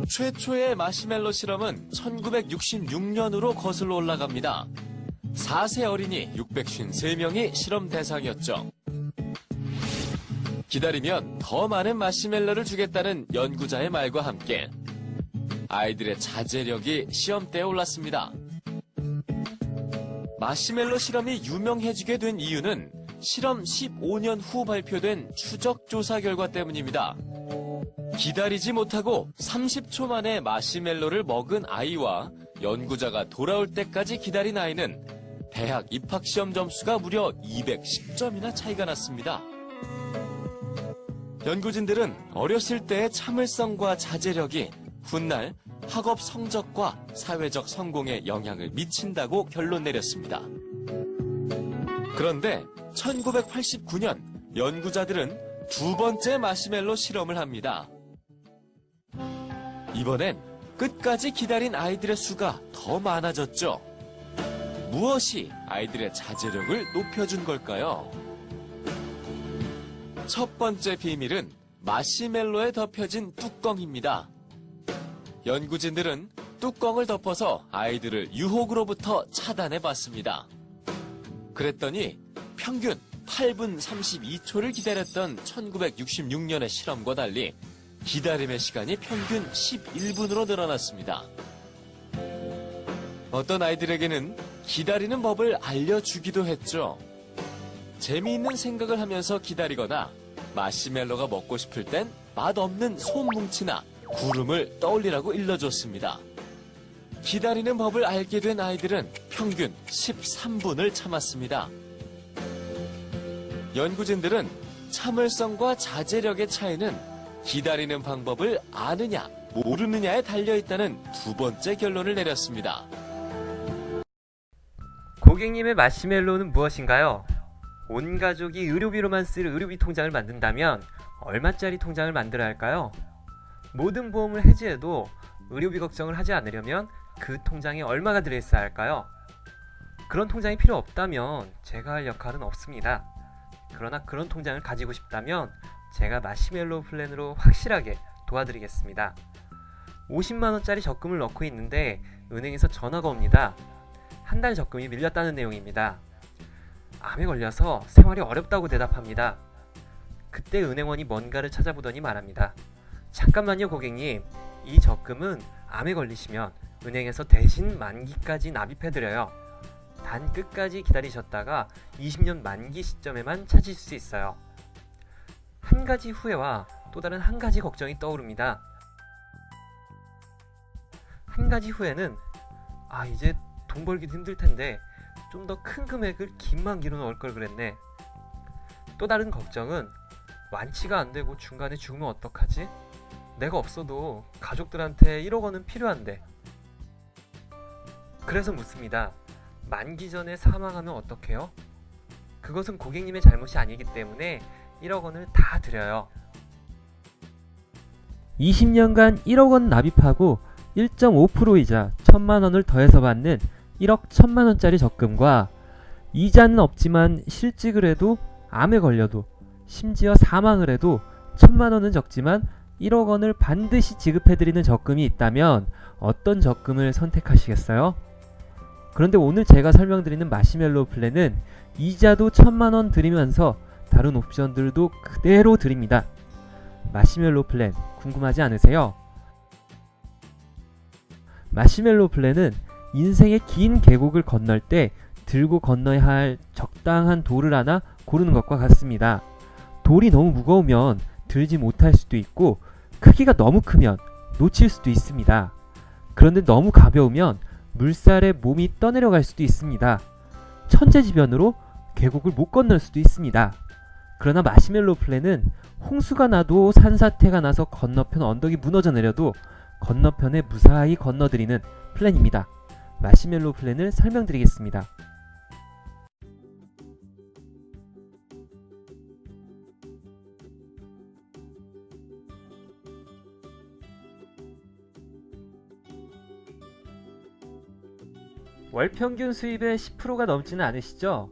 최초의 마시멜로 실험은 1966년으로 거슬러 올라갑니다. 4세 어린이 653명이 실험 대상이었죠. 기다리면 더 많은 마시멜로를 주겠다는 연구자의 말과 함께 아이들의 자제력이 시험대에 올랐습니다. 마시멜로 실험이 유명해지게 된 이유는 실험 15년 후 발표된 추적 조사 결과 때문입니다. 기다리지 못하고 30초 만에 마시멜로를 먹은 아이와 연구자가 돌아올 때까지 기다린 아이는 대학 입학시험 점수가 무려 210점이나 차이가 났습니다. 연구진들은 어렸을 때의 참을성과 자제력이 훗날 학업 성적과 사회적 성공에 영향을 미친다고 결론 내렸습니다. 그런데 1989년 연구자들은 두 번째 마시멜로 실험을 합니다. 이번엔 끝까지 기다린 아이들의 수가 더 많아졌죠. 무엇이 아이들의 자제력을 높여준 걸까요? 첫 번째 비밀은 마시멜로에 덮여진 뚜껑입니다. 연구진들은 뚜껑을 덮어서 아이들을 유혹으로부터 차단해 봤습니다. 그랬더니 평균 8분 32초를 기다렸던 1966년의 실험과 달리 기다림의 시간이 평균 11분으로 늘어났습니다. 어떤 아이들에게는 기다리는 법을 알려주기도 했죠. 재미있는 생각을 하면서 기다리거나 마시멜로가 먹고 싶을 땐 맛없는 솜뭉치나 구름을 떠올리라고 일러줬습니다. 기다리는 법을 알게 된 아이들은 평균 13분을 참았습니다. 연구진들은 참을성과 자제력의 차이는 기다리는 방법을 아느냐, 모르느냐에 달려있다는 두 번째 결론을 내렸습니다. 고객님의 마시멜로는 무엇인가요? 온 가족이 의료비로만 쓸 의료비 통장을 만든다면 얼마짜리 통장을 만들어야 할까요? 모든 보험을 해지해도 의료비 걱정을 하지 않으려면 그 통장에 얼마가 들어있어야 할까요? 그런 통장이 필요 없다면 제가 할 역할은 없습니다. 그러나 그런 통장을 가지고 싶다면 제가 마시멜로 플랜으로 확실하게 도와드리겠습니다. 50만원짜리 적금을 넣고 있는데 은행에서 전화가 옵니다. 한 달 적금이 밀렸다는 내용입니다. 암에 걸려서 생활이 어렵다고 대답합니다. 그때 은행원이 뭔가를 찾아보더니 말합니다. 잠깐만요 고객님, 이 적금은 암에 걸리시면 은행에서 대신 만기까지 납입해드려요. 단 끝까지 기다리셨다가 20년 만기 시점에만 찾으실 수 있어요. 한 가지 후회와 또 다른 한 가지 걱정이 떠오릅니다. 한 가지 후회는 이제 돈 벌기도 힘들 텐데 좀 더 큰 금액을 긴 만기로 넣을 걸 그랬네. 또 다른 걱정은 완치가 안 되고 중간에 죽으면 어떡하지? 내가 없어도 가족들한테 1억 원은 필요한데. 그래서 묻습니다. 만기 전에 사망하면 어떡해요? 그것은 고객님의 잘못이 아니기 때문에 1억 원을 다 드려요. 20년간 1억 원 납입하고 1.5%이자 1,000만 원을 더해서 받는 1억 1,000만 원짜리 적금과 이자는 없지만 실직을 해도 암에 걸려도 심지어 사망을 해도 1,000만 원은 적지만 1억 원을 반드시 지급해드리는 적금이 있다면 어떤 적금을 선택하시겠어요? 그런데 오늘 제가 설명드리는 마시멜로 플랜은 이자도 1,000만 원 드리면서 다른 옵션들도 그대로 드립니다. 마시멜로 플랜 궁금하지 않으세요? 마시멜로 플랜은 인생의 긴 계곡을 건널 때 들고 건너야 할 적당한 돌을 하나 고르는 것과 같습니다. 돌이 너무 무거우면 들지 못할 수도 있고 크기가 너무 크면 놓칠 수도 있습니다. 그런데 너무 가벼우면 물살에 몸이 떠내려갈 수도 있습니다. 천재지변으로 계곡을 못 건널 수도 있습니다. 그러나 마시멜로 플랜은 홍수가 나도 산사태가 나서 건너편 언덕이 무너져 내려도 건너편에 무사히 건너드리는 플랜입니다. 마시멜로 플랜을 설명드리겠습니다. 월 평균 수입의 10%가 넘지는 않으시죠?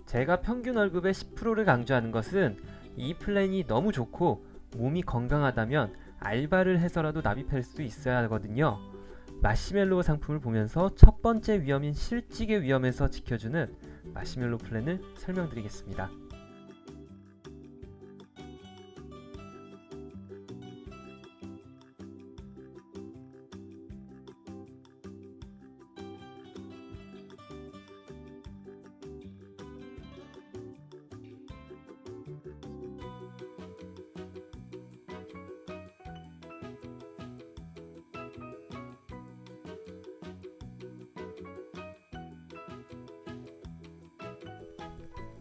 제가 평균 월급의 10%를 강조하는 것은 이 플랜이 너무 좋고 몸이 건강하다면 알바를 해서라도 납입할 수 있어야 하거든요. 마시멜로 상품을 보면서 첫 번째 위험인 실직의 위험에서 지켜주는 마시멜로 플랜을 설명드리겠습니다.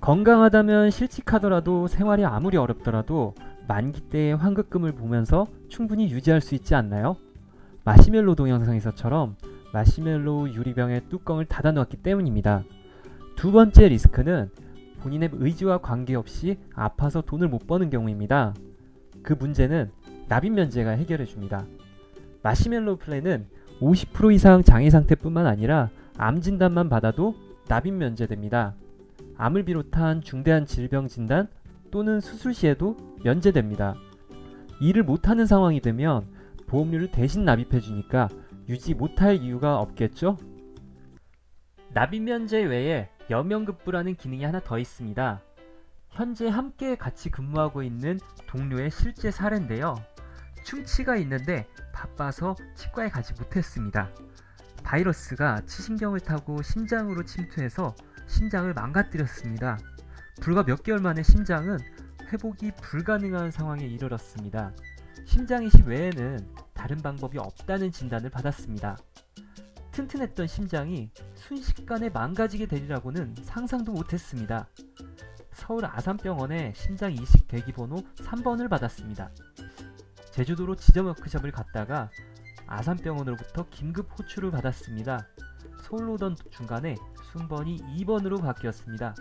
건강하다면 실직하더라도 생활이 아무리 어렵더라도 만기 때의 환급금을 보면서 충분히 유지할 수 있지 않나요? 마시멜로 동영상에서처럼 마시멜로 유리병의 뚜껑을 닫아 놓았기 때문입니다. 두 번째 리스크는 본인의 의지와 관계없이 아파서 돈을 못 버는 경우입니다. 그 문제는 납입 면제가 해결해 줍니다. 마시멜로 플랜은 50% 이상 장애 상태뿐만 아니라 암 진단만 받아도 납입 면제됩니다. 암을 비롯한 중대한 질병 진단 또는 수술 시에도 면제됩니다. 일을 못하는 상황이 되면 보험료를 대신 납입해주니까 유지 못할 이유가 없겠죠? 납입 면제 외에 여명급부라는 기능이 하나 더 있습니다. 현재 함께 같이 근무하고 있는 동료의 실제 사례인데요. 충치가 있는데 바빠서 치과에 가지 못했습니다. 바이러스가 치신경을 타고 심장으로 침투해서 심장을 망가뜨렸습니다. 불과 몇 개월 만에 심장은 회복이 불가능한 상황에 이르렀습니다. 심장 이식 외에는 다른 방법이 없다는 진단을 받았습니다. 튼튼했던 심장이 순식간에 망가지게 되리라고는 상상도 못했습니다. 서울 아산병원에 심장 이식 대기번호 3번을 받았습니다. 제주도로 지점 워크숍을 갔다가 아산병원으로부터 긴급 호출을 받았습니다. 서울로 오던 중간에 순번이 2번으로 바뀌었습니다.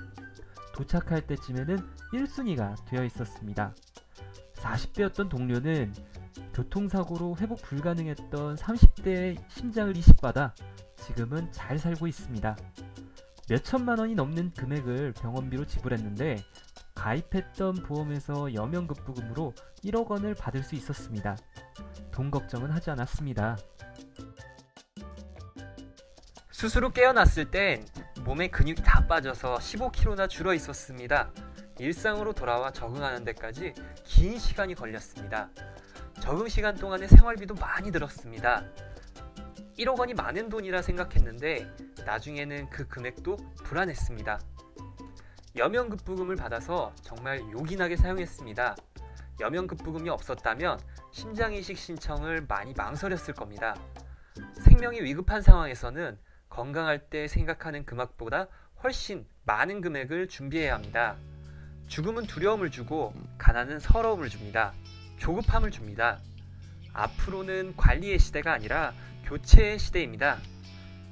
도착할 때쯤에는 1순위가 되어 있었습니다. 40대였던 동료는 교통사고로 회복 불가능했던 30대의 심장을 이식받아 지금은 잘 살고 있습니다. 몇천만 원이 넘는 금액을 병원비로 지불했는데 가입했던 보험에서 여명급부금으로 1억 원을 받을 수 있었습니다. 돈 걱정은 하지 않았습니다. 수술 후 깨어났을 땐 몸에 근육이 다 빠져서 15kg나 줄어 있었습니다. 일상으로 돌아와 적응하는 데까지 긴 시간이 걸렸습니다. 적응 시간 동안에 생활비도 많이 들었습니다. 1억 원이 많은 돈이라 생각했는데 나중에는 그 금액도 불안했습니다. 여명급부금을 받아서 정말 요긴하게 사용했습니다. 여명급부금이 없었다면 심장이식 신청을 많이 망설였을 겁니다. 생명이 위급한 상황에서는 건강할 때 생각하는 금액보다 훨씬 많은 금액을 준비해야 합니다. 죽음은 두려움을 주고 가난은 서러움을 줍니다. 조급함을 줍니다. 앞으로는 관리의 시대가 아니라 교체의 시대입니다.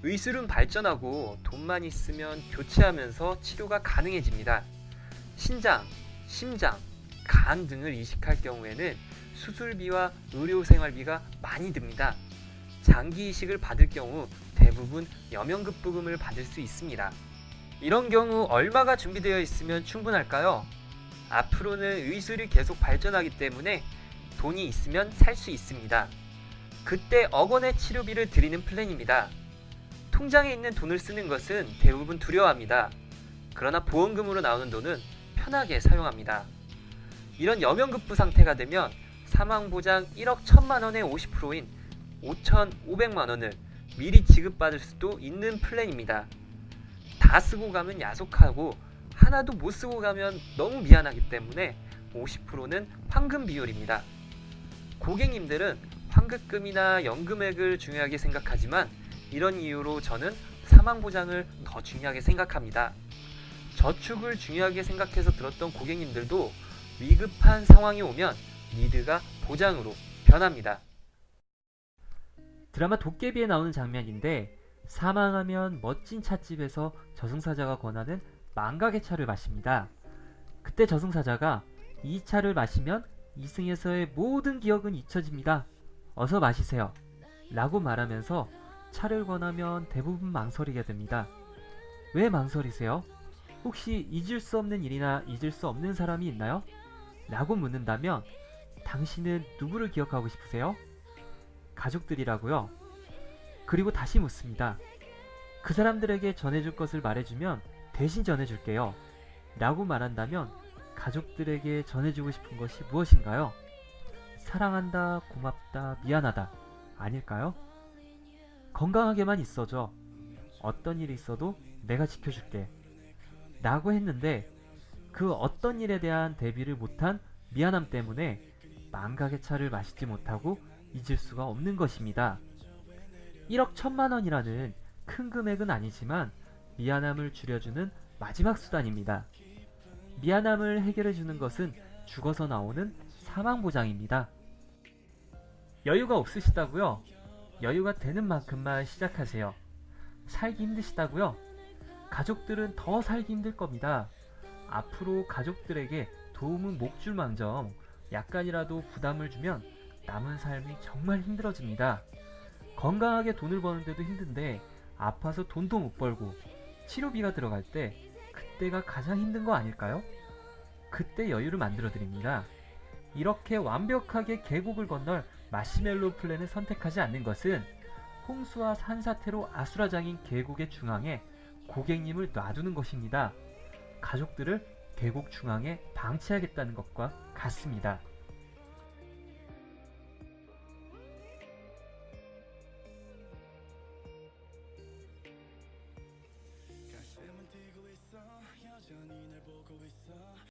의술은 발전하고 돈만 있으면 교체하면서 치료가 가능해집니다. 신장, 심장, 간 등을 이식할 경우에는 수술비와 의료생활비가 많이 듭니다. 장기 이식을 받을 경우 대부분 여명급부금을 받을 수 있습니다. 이런 경우 얼마가 준비되어 있으면 충분할까요? 앞으로는 의술이 계속 발전하기 때문에 돈이 있으면 살 수 있습니다. 그때 억 원의 치료비를 드리는 플랜입니다. 통장에 있는 돈을 쓰는 것은 대부분 두려워합니다. 그러나 보험금으로 나오는 돈은 편하게 사용합니다. 이런 여명급부 상태가 되면 사망보장 1억 1천만 원의 50%인 5,500만 원을 미리 지급받을 수도 있는 플랜입니다. 다 쓰고 가면 야속하고 하나도 못 쓰고 가면 너무 미안하기 때문에 50%는 환급 비율입니다. 고객님들은 환급금이나 연금액을 중요하게 생각하지만 이런 이유로 저는 사망보장을 더 중요하게 생각합니다. 저축을 중요하게 생각해서 들었던 고객님들도 위급한 상황이 오면 니드가 보장으로 변합니다. 드라마 도깨비에 나오는 장면인데 사망하면 멋진 찻집에서 저승사자가 권하는 망각의 차를 마십니다. 그때 저승사자가 이 차를 마시면 이승에서의 모든 기억은 잊혀집니다. 어서 마시세요 라고 말하면서 차를 권하면 대부분 망설이게 됩니다. 왜 망설이세요? 혹시 잊을 수 없는 일이나 잊을 수 없는 사람이 있나요? 라고 묻는다면 당신은 누구를 기억하고 싶으세요? 가족들이라고요? 그리고 다시 묻습니다. 그 사람들에게 전해줄 것을 말해주면 대신 전해줄게요. 라고 말한다면 가족들에게 전해주고 싶은 것이 무엇인가요? 사랑한다, 고맙다, 미안하다 아닐까요? 건강하게만 있어줘. 어떤 일이 있어도 내가 지켜줄게. 라고 했는데 그 어떤 일에 대한 대비를 못한 미안함 때문에 망각의 차를 마시지 못하고 잊을 수가 없는 것입니다. 1억 1천만 원이라는 큰 금액은 아니지만 미안함을 줄여주는 마지막 수단입니다. 미안함을 해결해주는 것은 죽어서 나오는 사망보장입니다. 여유가 없으시다고요? 여유가 되는 만큼만 시작하세요. 살기 힘드시다고요? 가족들은 더 살기 힘들 겁니다. 앞으로 가족들에게 도움은 못 줄망정 약간이라도 부담을 주면 남은 삶이 정말 힘들어집니다. 건강하게 돈을 버는데도 힘든데 아파서 돈도 못 벌고 치료비가 들어갈 때 그때가 가장 힘든 거 아닐까요? 그때 여유를 만들어 드립니다. 이렇게 완벽하게 계곡을 건널 마시멜로 플랜을 선택하지 않는 것은 홍수와 산사태로 아수라장인 계곡의 중앙에 고객님을 놔두는 것입니다. 가족들을 계곡 중앙에 방치하겠다는 것과 같습니다.